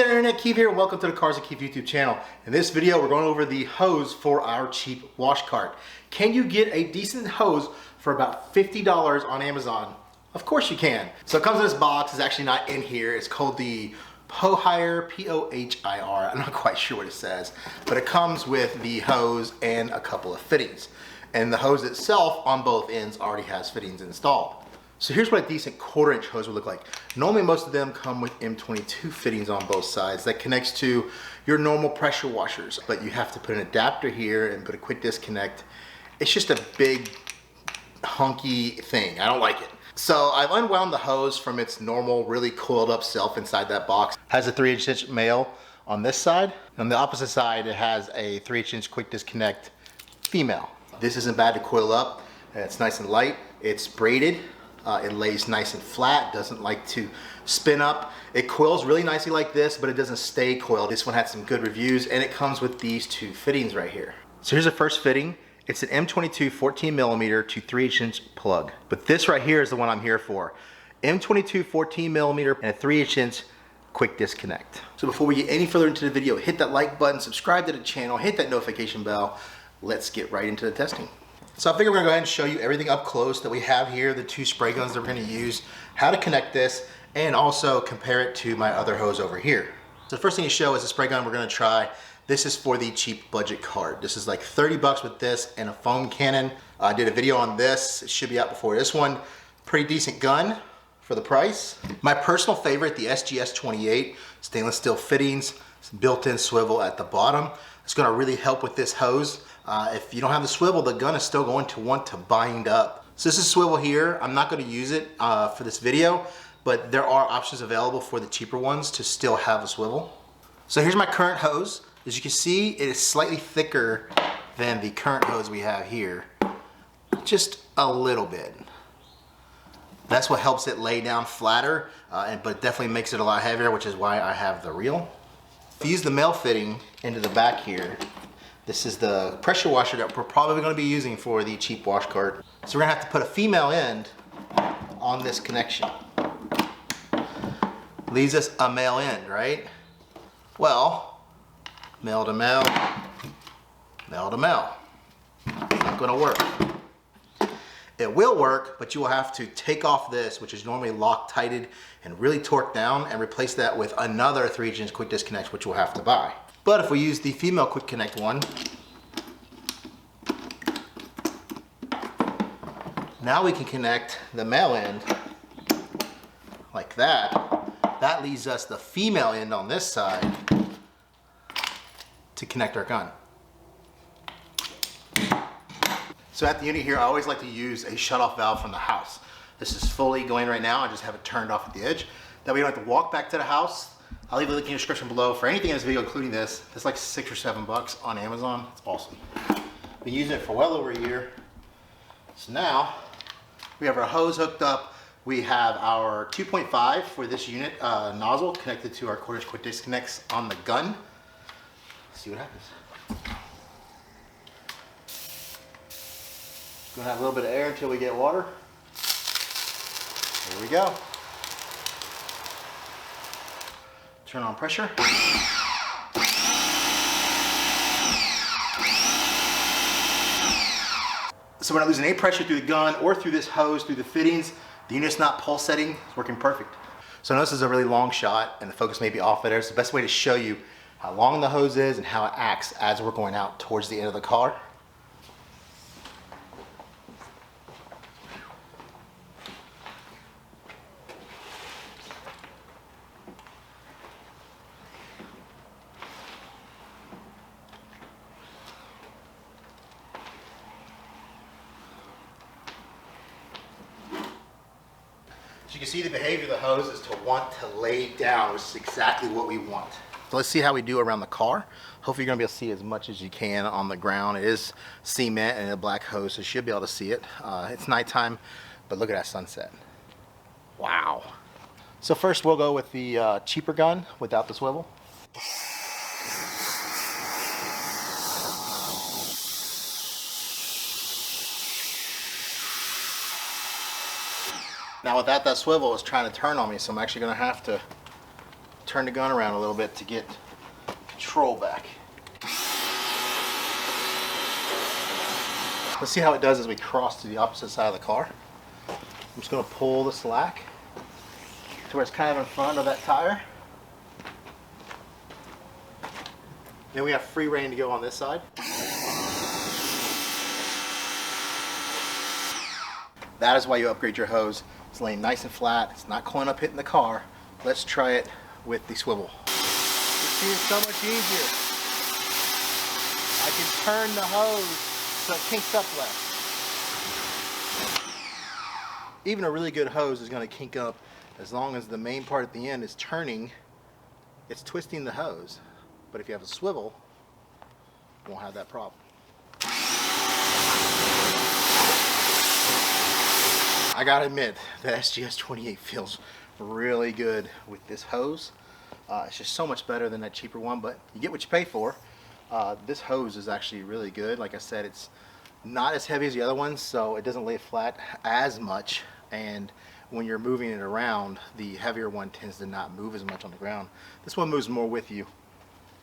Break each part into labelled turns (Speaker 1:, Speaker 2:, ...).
Speaker 1: there, Internet Keith here, and welcome to the Cars and Keith YouTube channel. In this video, we're going over the hose for our cheap wash cart. Can you get a decent hose for about $50 on Amazon? Of course you can. So it comes in this box. It's actually not in here. It's called the Pohire, P-O-H-I-R. I'm not quite sure what it says, but it comes with the hose and a couple of fittings. And the hose itself on both ends already has fittings installed. So here's what a decent 1/4-inch hose would look like. Normally most of them come with M22 fittings on both sides that connects to your normal pressure washers, but you have to put an adapter here and put a quick disconnect. It's just a big hunky thing. I don't like it. So I've unwound the hose from its normal, really coiled up self inside that box. It has a 3/8 male on this side. On the opposite side, it has a 3/8 quick disconnect female. This isn't bad to coil up. It's nice and light. It's braided. It lays nice and flat, doesn't like to spin up. It coils really nicely like this, but it doesn't stay coiled. This one had some good reviews, and it comes with these two fittings right here. So here's the first fitting. It's an M22 14mm to 3/8 plug. But this right here is the one I'm here for. M22 14mm and a 3/8 quick disconnect. So before we get any further into the video, hit that like button, subscribe to the channel, hit that notification bell. Let's get right into the testing. So I figure we're gonna go ahead and show you everything up close that we have here, the two spray guns that we're gonna use, how to connect this, and also compare it to my other hose over here. So the first thing you show is the spray gun we're gonna try. This is for the cheap budget cart. This is like 30 bucks with this and a foam cannon. I did a video on this. It should be out before this one. Pretty decent gun for the price. My personal favorite, the SGS-28, stainless steel fittings, built-in swivel at the bottom. It's gonna really help with this hose. If you don't have the swivel, the gun is still going to want to bind up. So this is swivel here. I'm not gonna use it for this video, but there are options available for the cheaper ones to still have a swivel. So here's my current hose. As you can see, it is slightly thicker than the current hose we have here. Just a little bit. That's what helps it lay down flatter, but it definitely makes it a lot heavier, which is why I have the reel. If you use the male fitting into the back here, this is the pressure washer that we're probably going to be using for the cheap wash cart. So we're going to have to put a female end on this connection. Leaves us a male end, right? Well, male to male, male to male. It's not going to work. It will work, but you will have to take off this, which is normally Loctited and really torqued down, and replace that with another 3/8 quick disconnect, which we'll have to buy. But if we use the female quick connect one, now we can connect the male end like that. That leaves us the female end on this side to connect our gun. So at the unit here, I always like to use a shutoff valve from the house. This is fully going right now. I just have it turned off at the edge. That way you don't have to walk back to the house. I'll leave a link in the description below for anything in this video, including this. It's like 6 or 7 bucks on Amazon. It's awesome. Been using it for well over a year. So now we have our hose hooked up. We have our 2.5 for this unit nozzle connected to our 1/4-inch quick disconnects on the gun. Let's see what happens. Gonna have a little bit of air until we get water. Here we go. Turn on pressure. So we're not losing any pressure through the gun or through this hose, through the fittings. The unit's not pulsating, it's working perfect. So I know this is a really long shot and the focus may be off there. It's the best way to show you how long the hose is and how it acts as we're going out towards the end of the car. You can see the behavior of the hose is to want to lay down, which is exactly what we want. So let's see how we do around the car. Hopefully you're gonna be able to see as much as you can on the ground. It is cement and a black hose, so you should be able to see it. It's nighttime, but look at that sunset. Wow. So first we'll go with the cheaper gun without the swivel. Now without that swivel, it's trying to turn on me, so I'm actually gonna have to turn the gun around a little bit to get control back. Let's see how it does as we cross to the opposite side of the car. I'm just going to pull the slack to where it's kind of in front of that tire. Then we have free rein to go on this side. That is why you upgrade your hose. It's laying nice and flat. It's not coiling up hitting the car. Let's try it with the swivel. You see, it's so much easier. I can turn the hose so it kinks up less. Even a really good hose is going to kink up as long as the main part at the end is turning. It's twisting the hose. But if you have a swivel, you won't have that problem. I gotta admit, the SGS-28 feels really good with this hose. It's just so much better than that cheaper one, but you get what you pay for. This hose is actually really good. Like I said, it's not as heavy as the other ones, so it doesn't lay flat as much. And when you're moving it around, the heavier one tends to not move as much on the ground. This one moves more with you,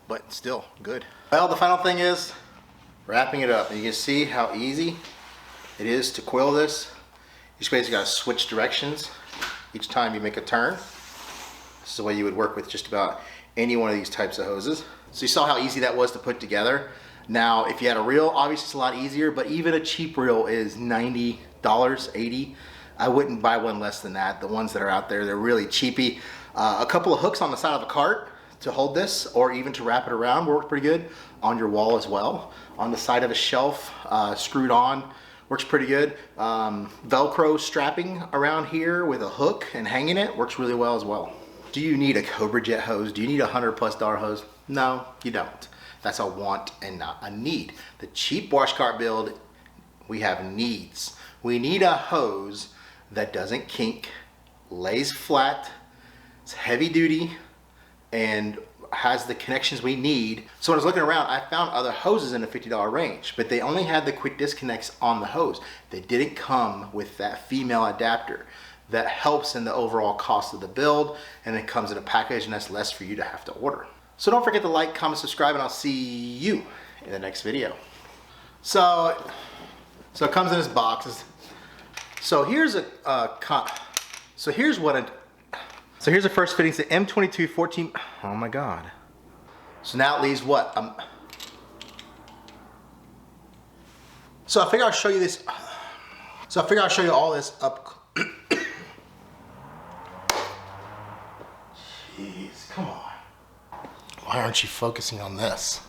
Speaker 1: but still good. Well, the final thing is wrapping it up. And you can see how easy it is to coil this. You just basically got to switch directions each time you make a turn. This is the way you would work with just about any one of these types of hoses. So you saw how easy that was to put together. Now, if you had a reel, obviously it's a lot easier, but even a cheap reel is $90, $80. I wouldn't buy one less than that. The ones that are out there, they're really cheapy. A couple of hooks on the side of a cart to hold this, or even to wrap it around, work pretty good. On your wall as well. On the side of a shelf, screwed on, works pretty good. Velcro strapping around here with a hook and hanging it works really well as well. Do you need a Cobra Jet hose? Do you need a $100+ hose? No, you don't. That's a want and not a need. The cheap wash cart build, we have needs. We need a hose that doesn't kink, lays flat, it's heavy duty, and has the connections we need. So when I was looking around, I found other hoses in the $50 range, but they only had the quick disconnects on the hose. They didn't come with that female adapter that helps in the overall cost of the build, and it comes in a package, and that's less for you to have to order. So don't forget to like, comment, subscribe, and I'll see you in the next video. So it comes in this box. So here's a so here's the first fitting. It's the M22 14. Oh my God. So now it leaves what? So I figure I'll show you this. So I figure I'll show you all this up. Jeez, come on. Why aren't you focusing on this?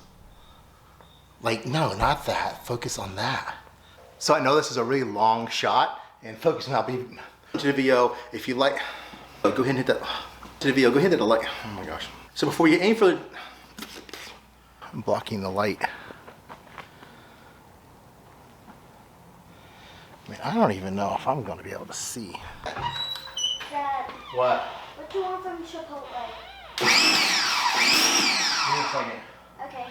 Speaker 1: Like, no, not that. Focus on that. So I know this is a really long shot, and focus on how be to the video. If you like, go ahead and hit that. To the video, go ahead and hit the light. Oh my gosh. So before you aim for the, I'm blocking the light. I mean, I don't even know if I'm going to be able to see.
Speaker 2: Dad.
Speaker 1: What?
Speaker 2: What do you want from Chipotle?
Speaker 1: Give me a second.
Speaker 2: Okay.